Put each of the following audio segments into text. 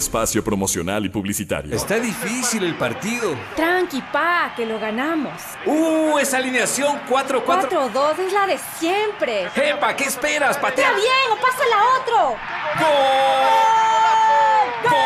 Espacio promocional y publicitario. Está difícil el partido. Tranqui, pa, que lo ganamos. Esa alineación 4-4. 4-2 es la de siempre. ¡Epa! ¿Qué esperas? ¡Patea! ¡Está bien! ¡O pásala a otro! ¡Gol! ¡Gol!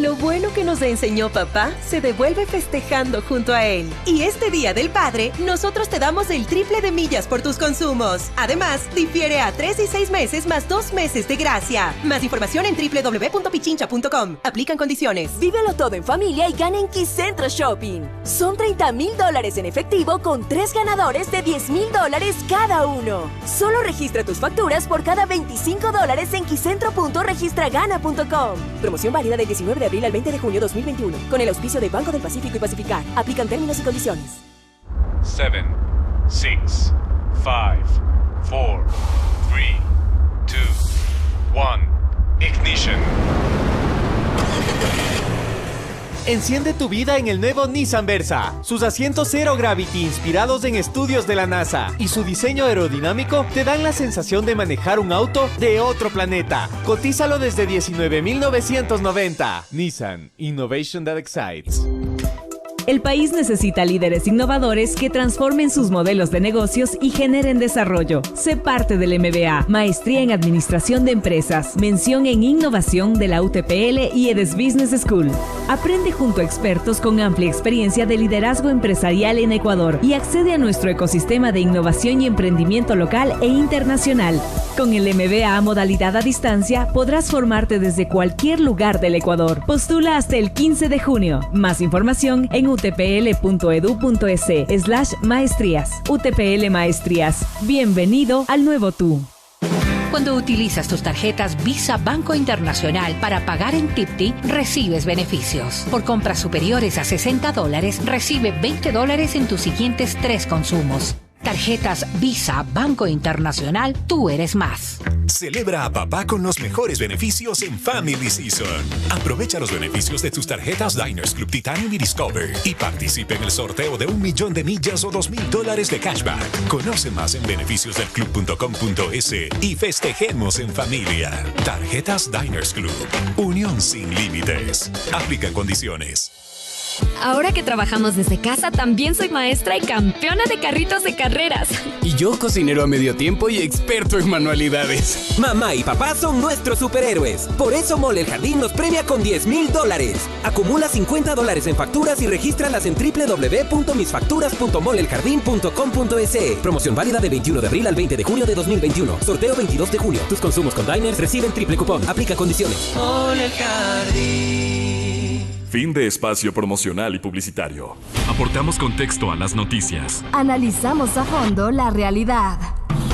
Lo bueno que nos enseñó papá se devuelve festejando junto a él. Y este Día del Padre, nosotros te damos el triple de millas por tus consumos. Además, difiere a 3 y 6 meses más 2 meses de gracia. Más información en www.pichincha.com. Aplican condiciones. Vívelo todo en familia y gana en Quicentro Shopping. Son $30,000 en efectivo con 3 ganadores de $10,000 cada uno. Solo registra tus facturas por cada $25 en quicentro.registragana.com. Promoción válida del 19 de abril al 20 de junio 2021. Con el auspicio de Banco del Pacífico y Pacificar. Aplican términos y condiciones. 7, 6, 5, 4, 3, 2, 1. Ignition. Enciende tu vida en el nuevo Nissan Versa. Sus asientos Zero Gravity inspirados en estudios de la NASA y su diseño aerodinámico te dan la sensación de manejar un auto de otro planeta. Cotízalo desde $19,990. Nissan Innovation that excites. El país necesita líderes innovadores que transformen sus modelos de negocios y generen desarrollo. Sé parte del MBA, Maestría en Administración de Empresas, Mención en Innovación de la UTPL y EDES Business School. Aprende junto a expertos con amplia experiencia de liderazgo empresarial en Ecuador y accede a nuestro ecosistema de innovación y emprendimiento local e internacional. Con el MBA modalidad a distancia, podrás formarte desde cualquier lugar del Ecuador. Postula hasta el 15 de junio. Más información en utpl.edu.es/maestrías. UTPL Maestrías. Bienvenido al nuevo tú. Cuando utilizas tus tarjetas Visa Banco Internacional para pagar en Tipti, recibes beneficios. Por compras superiores a $60, recibe $20 en tus siguientes 3 consumos. Tarjetas Visa Banco Internacional, tú eres más. Celebra a papá con los mejores beneficios en Family Season. Aprovecha los beneficios de tus tarjetas Diners Club Titanium y Discover y participe en el sorteo de 1,000,000 de millas o $2,000 de cashback. Conoce más en beneficiosdelclub.com.es y festejemos en familia. Tarjetas Diners Club. Unión sin límites. Aplican condiciones. Ahora que trabajamos desde casa, también soy maestra y campeona de carritos de carreras. Y yo cocinero a medio tiempo y experto en manualidades. Mamá y papá son nuestros superhéroes. Por eso Mole el Jardín nos premia con $10,000. Acumula $50 en facturas y regístralas en www.misfacturas.moleeljardin.com.es. Promoción válida del 21 de abril al 20 de junio de 2021. Sorteo 22 de junio. Tus consumos con Diners reciben triple cupón. Aplica condiciones. Mole el Jardín. Fin de espacio promocional y publicitario. Aportamos contexto a las noticias. Analizamos a fondo la realidad.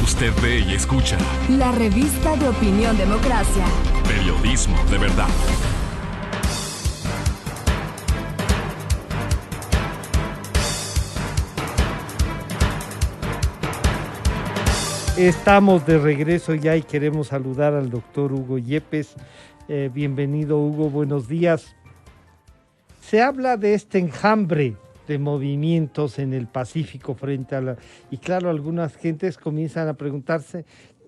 Usted ve y escucha. La revista de Opinión Democracia. Periodismo de verdad. Estamos de regreso ya y queremos saludar al doctor Hugo Yepes. Bienvenido, Hugo, buenos días. Se habla de este enjambre de movimientos en el Pacífico frente a la... Y claro, algunas gentes comienzan a preguntarse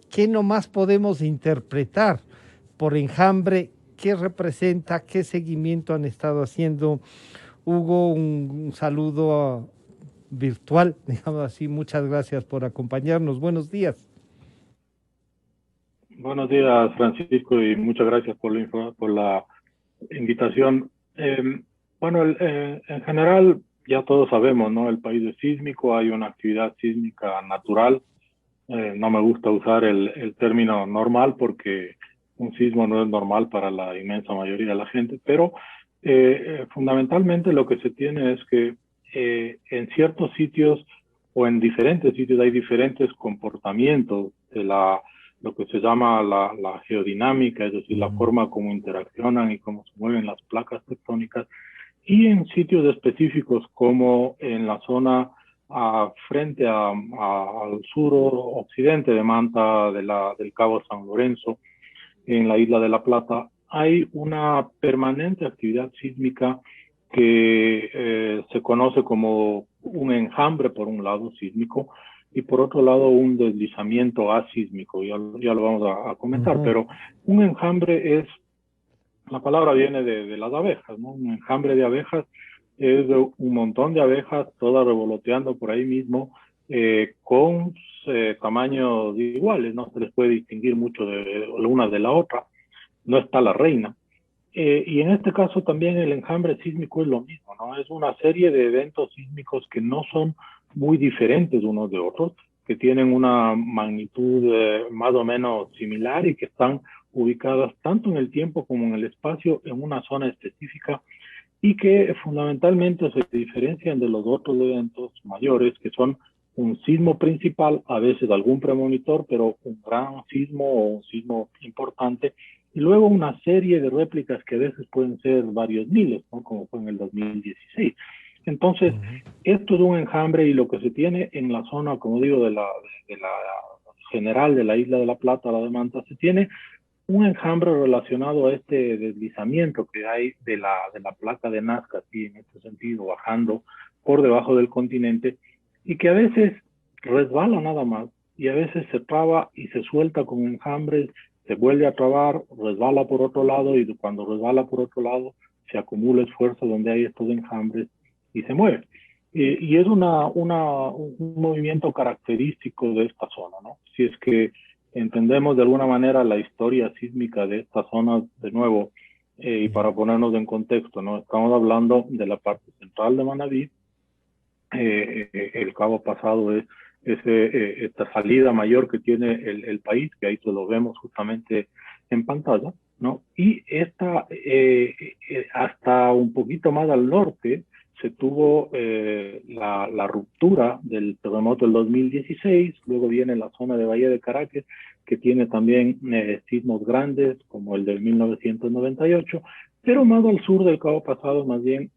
qué nomás podemos interpretar por enjambre, qué representa, qué seguimiento han estado haciendo. Hugo, un saludo virtual, digamos así. Muchas gracias por acompañarnos. Buenos días. Buenos días, Francisco, y muchas gracias por la invitación. Bueno, en general ya todos sabemos, ¿no? El país es sísmico, hay una actividad sísmica natural. No me gusta usar el término normal porque un sismo no es normal para la inmensa mayoría de la gente, pero fundamentalmente lo que se tiene es que en ciertos sitios o en diferentes sitios hay diferentes comportamientos de lo que se llama la geodinámica, es decir, la forma como interaccionan y cómo se mueven las placas tectónicas. Y en sitios específicos como en la zona frente al suroccidente de Manta del Cabo San Lorenzo, en la isla de La Plata, hay una permanente actividad sísmica que se conoce como un enjambre, por un lado, sísmico, y por otro lado un deslizamiento asísmico. Ya lo vamos a comentar, pero un enjambre es La palabra viene de las abejas, ¿no? Un enjambre de abejas es de un montón de abejas, todas revoloteando por ahí mismo, con tamaños iguales, no se les puede distinguir mucho de una de la otra, no está la reina. Y en este caso también el enjambre sísmico es lo mismo, ¿no? Es una serie de eventos sísmicos que no son muy diferentes unos de otros, que tienen una magnitud más o menos similar y que están ubicadas tanto en el tiempo como en el espacio en una zona específica y que fundamentalmente se diferencian de los otros eventos mayores que son un sismo principal, a veces algún premonitor, pero un gran sismo o un sismo importante, y luego una serie de réplicas que a veces pueden ser varios miles, ¿no? Como fue en el 2016. Entonces, esto es un enjambre y lo que se tiene en la zona, como digo, de la general de la isla de La Plata, la de Manta, se tiene un enjambre relacionado a este deslizamiento que hay de la placa de Nazca, así en este sentido, bajando por debajo del continente, y que a veces resbala nada más, y a veces se traba y se suelta con enjambres, se vuelve a trabar, resbala por otro lado, y cuando resbala por otro lado, se acumula esfuerzo donde hay estos enjambres y se mueve. Y es un movimiento característico de esta zona, ¿no? Si es que entendemos de alguna manera la historia sísmica de esta zona, de nuevo, y para ponernos en contexto, ¿no? Estamos hablando de la parte central de Manabí. El cabo pasado es esta salida mayor que tiene el país, que ahí se lo vemos justamente en pantalla, ¿no? Y hasta un poquito más al norte se tuvo la ruptura del terremoto del 2016, luego viene la zona de Bahía de Caracas, que tiene también sismos grandes, como el del 1998, pero más al sur del Cabo Pasado, más bien,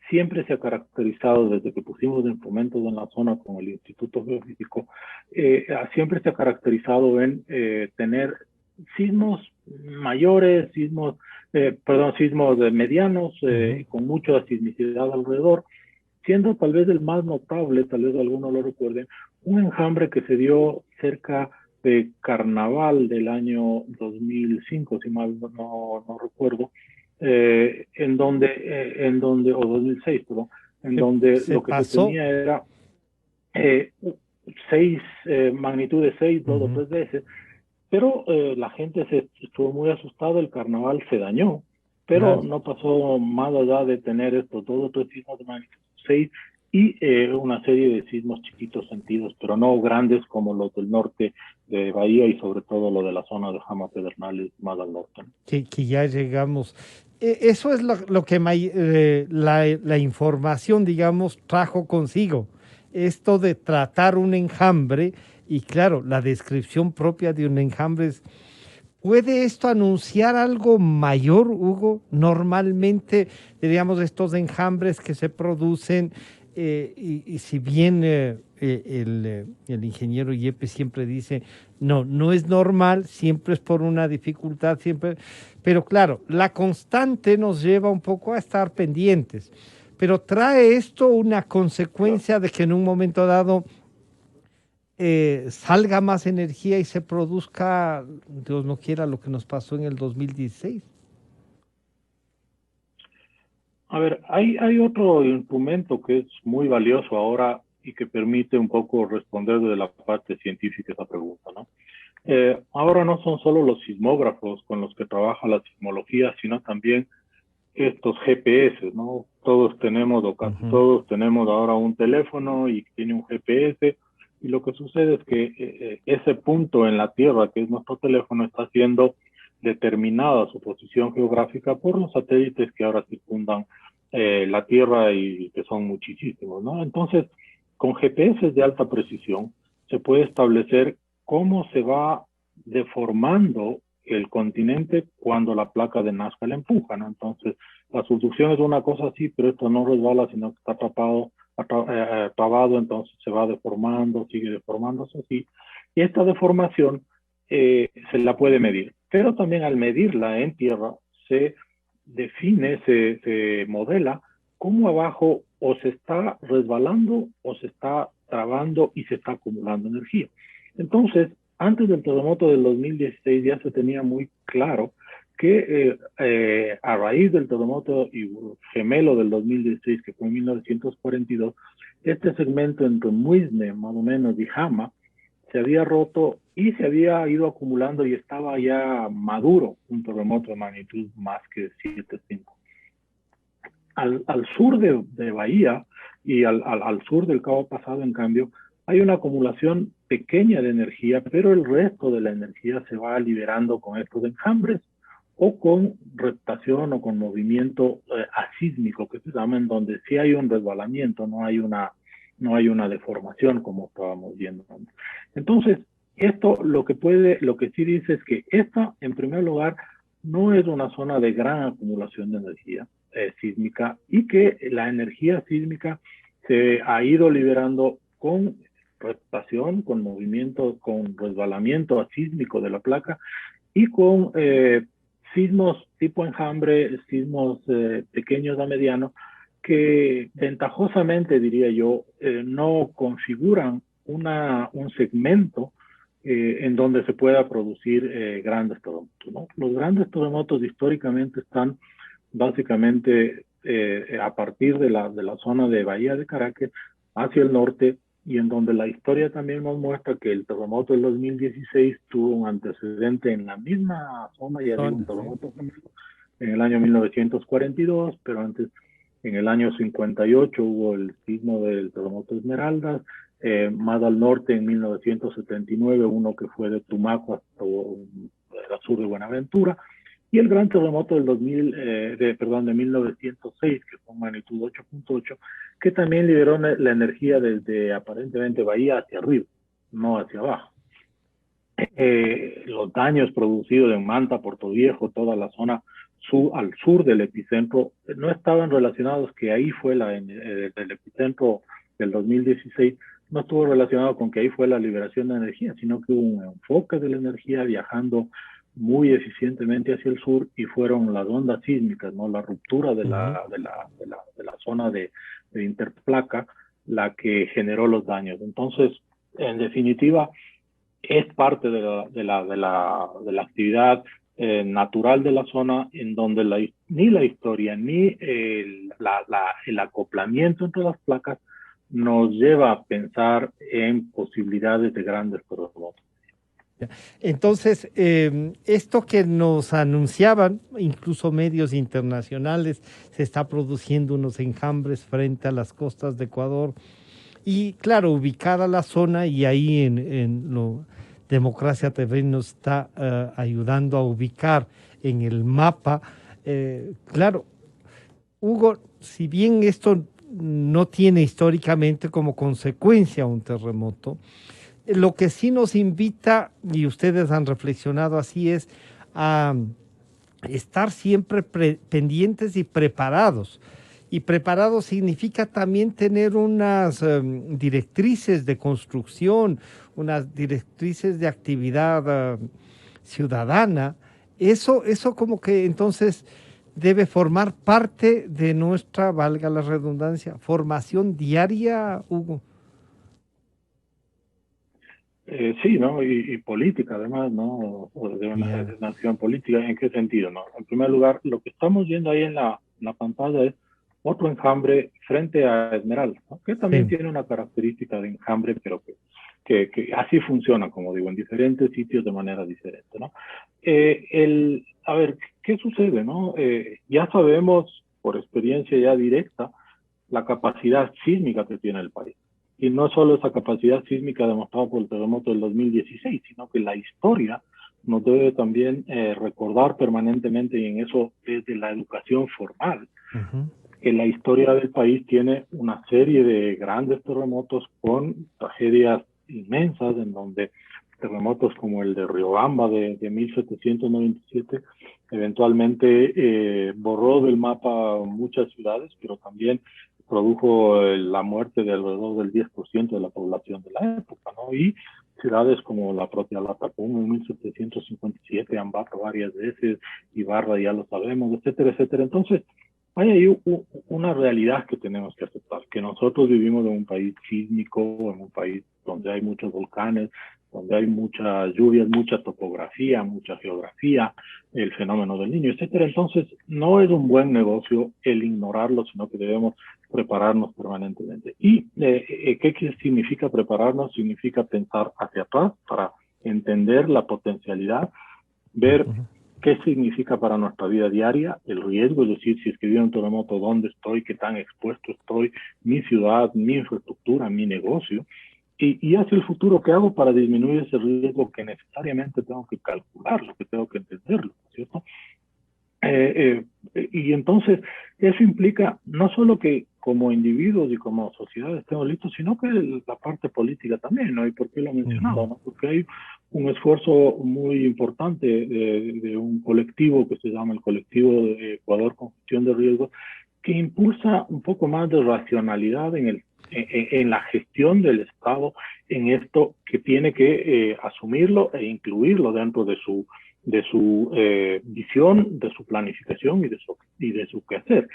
siempre se ha caracterizado, desde que pusimos instrumentos en la zona con el Instituto Geofísico, siempre se ha caracterizado en tener sismos mayores, sismos medianos, con mucha sismicidad alrededor, siendo tal vez el más notable, tal vez algunos lo recuerden, un enjambre que se dio cerca de Carnaval del año 2005, si mal no recuerdo, en donde, o 2006, perdón, en donde lo que se tenía era magnitud de 6, 2 o 3 veces, pero la gente estuvo muy asustada, el carnaval se dañó, pero no pasó más allá de tener estos 2 o 3 sismos de magnitud 6 y una serie de sismos chiquitos sentidos, pero no grandes como los del norte de Bahía y sobre todo lo de la zona de Jama Pedernales más al norte. Que ya llegamos. Eso es lo que la información, digamos, trajo consigo. Esto de tratar un enjambre, y claro, la descripción propia de un enjambre es... ¿Puede esto anunciar algo mayor, Hugo? Normalmente, diríamos, estos enjambres que se producen, y si bien el ingeniero Yepes siempre dice, no es normal, siempre es por una dificultad, siempre... Pero claro, la constante nos lleva un poco a estar pendientes. Pero ¿trae esto una consecuencia de que en un momento dado salga más energía y se produzca, Dios no quiera, lo que nos pasó en el 2016? A ver, hay otro instrumento que es muy valioso ahora y que permite un poco responder desde la parte científica esa pregunta, ¿no? Ahora no son solo los sismógrafos con los que trabaja la sismología, sino también estos GPS, ¿no? Todos tenemos, o casi todos tenemos ahora un teléfono y tiene un GPS, y lo que sucede es que ese punto en la Tierra, que es nuestro teléfono, está siendo determinada su posición geográfica por los satélites que ahora circundan la Tierra y que son muchísimos, ¿no? Entonces, con GPS de alta precisión se puede establecer cómo se va deformando el continente cuando la placa de Nazca la empuja, ¿no? Entonces, la subducción es una cosa así, pero esto no resbala, sino que está trabado, entonces se va deformando, sigue deformándose así. Y esta deformación se la puede medir, pero también al medirla en tierra se define, se modela cómo abajo o se está resbalando o se está trabando y se está acumulando energía. Entonces, antes del terremoto del 2016 ya se tenía muy claro que a raíz del terremoto gemelo del 2016, que fue en 1942, este segmento entre Muisne, más o menos, y Jama, se había roto y se había ido acumulando y estaba ya maduro un terremoto de magnitud más que 7.5. Al sur de Bahía y al sur del Cabo Pasado, en cambio, hay una acumulación pequeña de energía, pero el resto de la energía se va liberando con estos enjambres o con reptación o con movimiento asísmico, que se llama, en donde sí hay un resbalamiento, no hay una deformación como estábamos viendo. Entonces, esto lo que sí dice es que esta, en primer lugar, no es una zona de gran acumulación de energía sísmica, y que la energía sísmica se ha ido liberando con reptación, con movimiento, con resbalamiento asísmico de la placa y con sismos tipo enjambre, sismos pequeños a medianos, que ventajosamente, diría yo, no configuran un segmento en donde se pueda producir grandes terremotos, ¿no? Los grandes terremotos históricamente están básicamente a partir de la zona de Bahía de Caracas hacia el norte, y en donde la historia también nos muestra que el terremoto del 2016 tuvo un antecedente en la misma zona, y había un terremoto en el año 1942, pero antes, en el año 58, hubo el sismo del terremoto Esmeraldas, más al norte en 1979, uno que fue de Tumaco hasta el sur de Buenaventura, y el gran terremoto del 1906, que fue magnitud 8.8, que también liberó la energía desde aparentemente Bahía hacia arriba, no hacia abajo. Los daños producidos en Manta, Puerto Viejo, toda la zona al sur del epicentro, no estaban relacionados, que ahí fue el epicentro del 2016, no estuvo relacionado con que ahí fue la liberación de energía, sino que hubo un enfoque de la energía viajando muy eficientemente hacia el sur, y fueron las ondas sísmicas, ¿no? La ruptura de la zona de interplaca la que generó los daños. Entonces, en definitiva, es parte de la actividad natural de la zona, en donde ni la historia ni el acoplamiento entre las placas nos lleva a pensar en posibilidades de grandes terremotos. Entonces, esto que nos anunciaban, incluso medios internacionales, se está produciendo unos enjambres frente a las costas de Ecuador, y claro, ubicada la zona, y ahí en Democracia TV nos está ayudando a ubicar en el mapa. Claro, Hugo, si bien esto no tiene históricamente como consecuencia un terremoto, lo que sí nos invita, y ustedes han reflexionado así, es a estar siempre pendientes y preparados. Y preparados significa también tener unas directrices de construcción, unas directrices de actividad ciudadana. Eso como que entonces debe formar parte de nuestra, valga la redundancia, formación diaria, Hugo. Sí, ¿no? Y política, además, ¿no? De una nación política. ¿En qué sentido, no? En primer lugar, lo que estamos viendo ahí en la pantalla es otro enjambre frente a Esmeralda, ¿no? Que también tiene una característica de enjambre, pero que así funciona, como digo, en diferentes sitios de manera diferente, ¿no? A ver, ¿qué sucede, no? Ya sabemos, por experiencia ya directa, la capacidad sísmica que tiene el país. Y no solo esa capacidad sísmica demostrada por el terremoto del 2016, sino que la historia nos debe también recordar permanentemente, y en eso desde la educación formal, que la historia del país tiene una serie de grandes terremotos con tragedias inmensas, en donde terremotos como el de Riobamba de 1797 eventualmente borró del mapa muchas ciudades, pero también produjo la muerte de alrededor del 10% de la población de la época, ¿no? Y ciudades como la propia Latacunga en 1757, Ambato varias veces, Ibarra ya lo sabemos, etcétera, etcétera. Entonces, hay una realidad que tenemos que aceptar, que nosotros vivimos en un país sísmico, en un país donde hay muchos volcanes, donde hay muchas lluvias, mucha topografía, mucha geografía, el fenómeno del Niño, etcétera. Entonces, no es un buen negocio el ignorarlo, sino que debemos prepararnos permanentemente. ¿Y qué significa prepararnos? Significa pensar hacia atrás para entender la potencialidad, ver qué significa para nuestra vida diaria el riesgo, es decir, si es que viene un terremoto, dónde estoy, qué tan expuesto estoy, mi ciudad, mi infraestructura, mi negocio, y hacia el futuro, ¿qué hago para disminuir ese riesgo que necesariamente tengo que calcularlo, que tengo que entenderlo, ¿cierto? Y entonces eso implica no solo que como individuos y como sociedad estemos listos, sino que la parte política también, ¿no? ¿Y por qué lo he mencionado? ¿No? Porque hay un esfuerzo muy importante de un colectivo que se llama el Colectivo de Ecuador con Gestión de Riesgos, que impulsa un poco más de racionalidad en la gestión del Estado, en esto que tiene que asumirlo e incluirlo dentro de su visión, de su planificación y de su quehacer.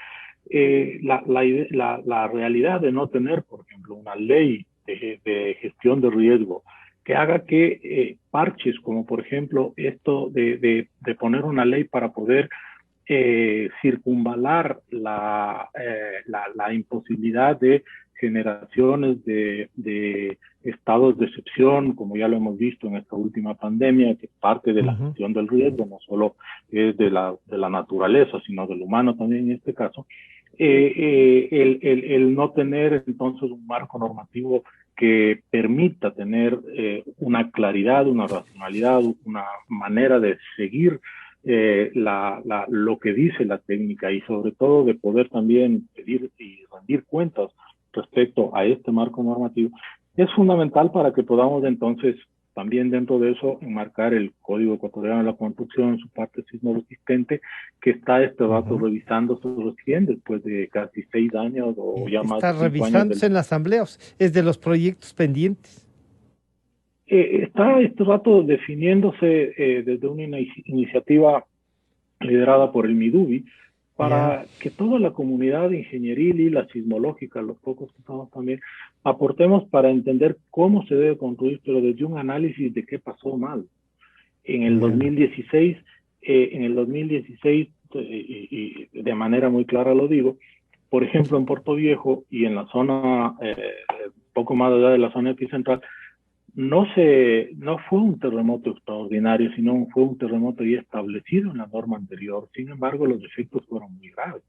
La realidad de no tener, por ejemplo, una ley de gestión de riesgo que haga que parches, como por ejemplo esto de poner una ley para poder circunvalar la imposibilidad de generaciones de estados de excepción, como ya lo hemos visto en esta última pandemia, que parte de la gestión del riesgo no solo es de la naturaleza, sino del humano también en este caso, el no tener entonces un marco normativo que permita tener una claridad, una racionalidad, una manera de seguir lo que dice la técnica y sobre todo de poder también pedir y rendir cuentas respecto a este marco normativo, es fundamental para que podamos entonces también dentro de eso enmarcar el Código Ecuatoriano de la Construcción en su parte sismo resistente, que está este rato revisándose recién después de casi 6 años o ya más de 5 años. Está revisándose en la asamblea, es de los proyectos pendientes. Está este rato definiéndose desde una iniciativa liderada por el MIDUBI, para que toda la comunidad ingenieril y la sismológica, los pocos que estamos también, aportemos para entender cómo se debe construir, pero desde un análisis de qué pasó mal. En el 2016, y de manera muy clara lo digo, por ejemplo en Puerto Viejo y en la zona, poco más allá de la zona epicentral, no fue un terremoto extraordinario, sino fue un terremoto ya establecido en la norma anterior. Sin embargo, los efectos fueron muy graves.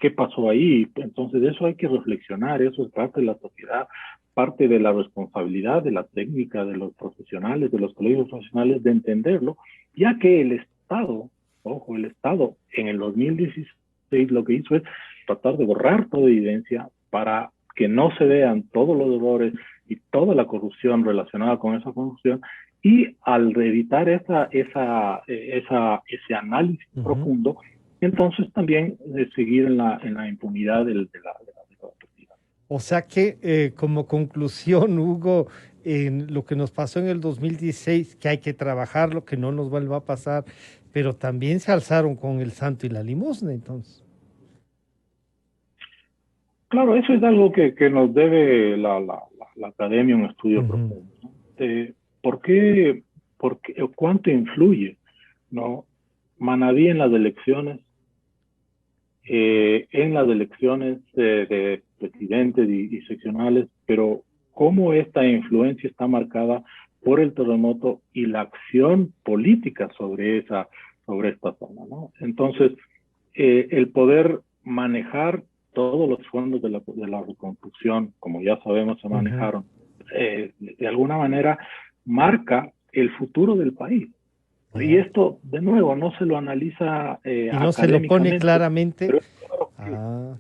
¿Qué pasó ahí? Entonces, de eso hay que reflexionar. Eso es parte de la sociedad, parte de la responsabilidad de la técnica, de los profesionales, de los colegios profesionales, de entenderlo, ya que el Estado en el 2016 lo que hizo es tratar de borrar toda evidencia para que no se vean todos los errores y toda la corrupción relacionada con esa corrupción, y al evitar ese análisis profundo, entonces también seguir en la impunidad de la autoridad. O sea que, como conclusión, Hugo, en lo que nos pasó en el 2016, que hay que trabajarlo, que no nos vuelva a pasar, pero también se alzaron con el santo y la limosna, entonces. Claro, eso es algo que nos debe la academia, un estudio profundo, ¿no? ¿Cuánto influye, ¿no? Manaví en las elecciones, de presidentes y seccionales, pero cómo esta influencia está marcada por el terremoto y la acción política sobre esta zona, ¿no? Entonces, el poder manejar todos los fondos de la reconstrucción, como ya sabemos, se manejaron, de alguna manera marca el futuro del país. Y esto, de nuevo, no se lo analiza y no se lo pone claramente. Pero claro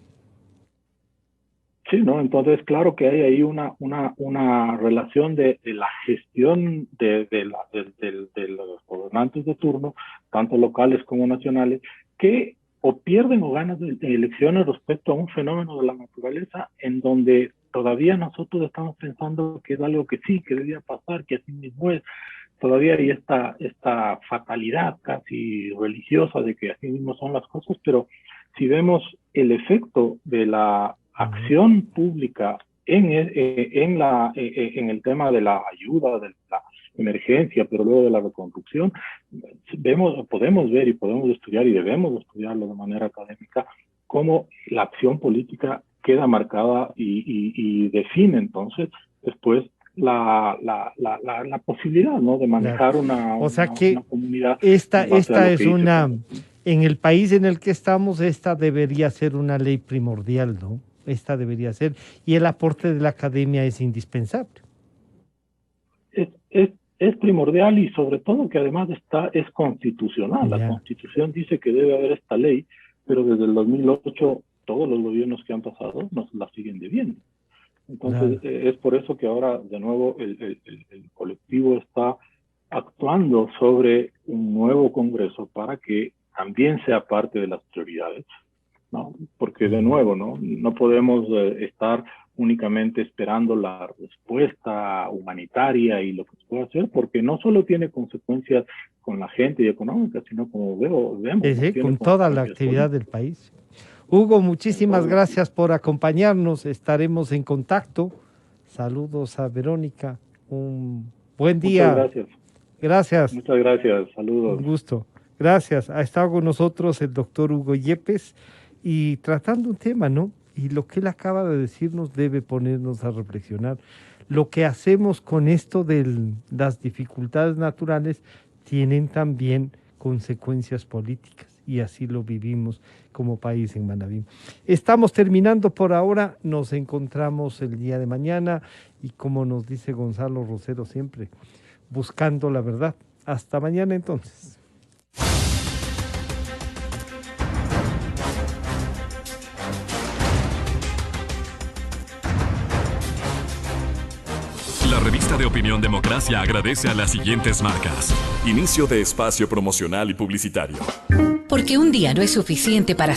sí, ¿no? Entonces, claro que hay ahí una relación de la gestión de los gobernantes de turno, tanto locales como nacionales, que o pierden o ganan de elecciones respecto a un fenómeno de la naturaleza en donde todavía nosotros estamos pensando que es algo que sí, que debía pasar, que así mismo es. Todavía hay esta fatalidad casi religiosa de que así mismo son las cosas, pero si vemos el efecto de la acción pública en el tema de la ayuda, de la emergencia, pero luego de la reconstrucción, podemos ver y podemos estudiar y debemos estudiarlo de manera académica, cómo la acción política queda marcada y define entonces después la posibilidad, ¿no?, de manejar una comunidad. Esta es una, en el país en el que estamos, esta debería ser una ley primordial, ¿no? Esta debería ser, y el aporte de la academia es indispensable. Es primordial, y sobre todo que además es constitucional. La Constitución dice que debe haber esta ley, pero desde el 2008 todos los gobiernos que han pasado nos la siguen debiendo. Entonces, es por eso que ahora, de nuevo, el colectivo está actuando sobre un nuevo Congreso para que también sea parte de las prioridades, ¿no? Porque, de nuevo, no podemos estar únicamente esperando la respuesta humanitaria y lo que se puede hacer, porque no solo tiene consecuencias con la gente y económicas, sino como vemos. Sí, con toda la actividad del país. Hugo, muchísimas gracias por acompañarnos. Estaremos en contacto. Saludos a Verónica. Un buen día. Muchas gracias. Gracias. Muchas gracias. Saludos. Un gusto. Gracias. Ha estado con nosotros el doctor Hugo Yepes y tratando un tema, ¿no? Y lo que él acaba de decirnos debe ponernos a reflexionar. Lo que hacemos con esto de las dificultades naturales tienen también consecuencias políticas, y así lo vivimos como país en Manabí. Estamos terminando por ahora, nos encontramos el día de mañana y, como nos dice Gonzalo Rosero siempre, buscando la verdad. Hasta mañana entonces. La revista de Opinión Democracia agradece a las siguientes marcas. Inicio de espacio promocional y publicitario. Porque un día no es suficiente para